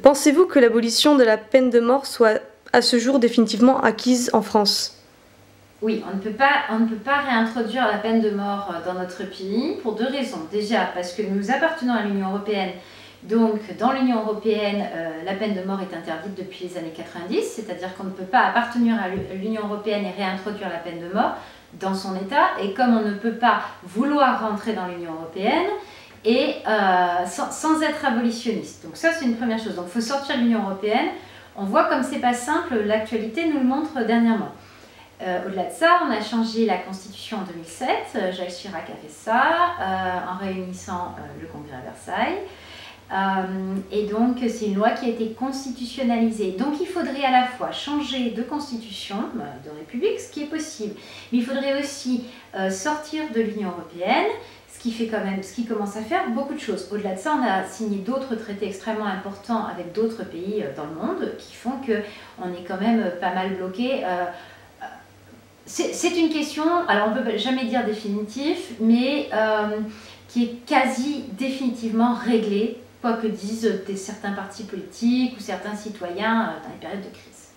Pensez-vous que l'abolition de la peine de mort soit à ce jour définitivement acquise en France? Oui, on ne peut pas réintroduire la peine de mort dans notre pays pour deux raisons. Déjà, parce que nous appartenons à l'Union européenne. Donc, dans l'Union européenne, la peine de mort est interdite depuis les années 90, c'est-à-dire qu'on ne peut pas appartenir à l'Union européenne et réintroduire la peine de mort dans son État. Et comme on ne peut pas vouloir rentrer dans l'Union européenne et sans être abolitionniste. Donc ça, c'est une première chose. Donc, il faut sortir de l'Union européenne. On voit comme c'est pas simple, l'actualité nous le montre dernièrement. Au-delà de ça, on a changé la Constitution en 2007. Jacques Chirac a fait ça en réunissant le Congrès à Versailles. Et donc, c'est une loi qui a été constitutionnalisée. Donc, il faudrait à la fois changer de constitution, de république, ce qui est possible. Mais il faudrait aussi sortir de l'Union européenne, ce qui commence à faire beaucoup de choses. Au-delà de ça, on a signé d'autres traités extrêmement importants avec d'autres pays dans le monde qui font qu'on est quand même pas mal bloqué. C'est une question, alors on ne peut jamais dire définitif, mais qui est quasi définitivement réglée, quoi que disent certains partis politiques ou certains citoyens dans les périodes de crise.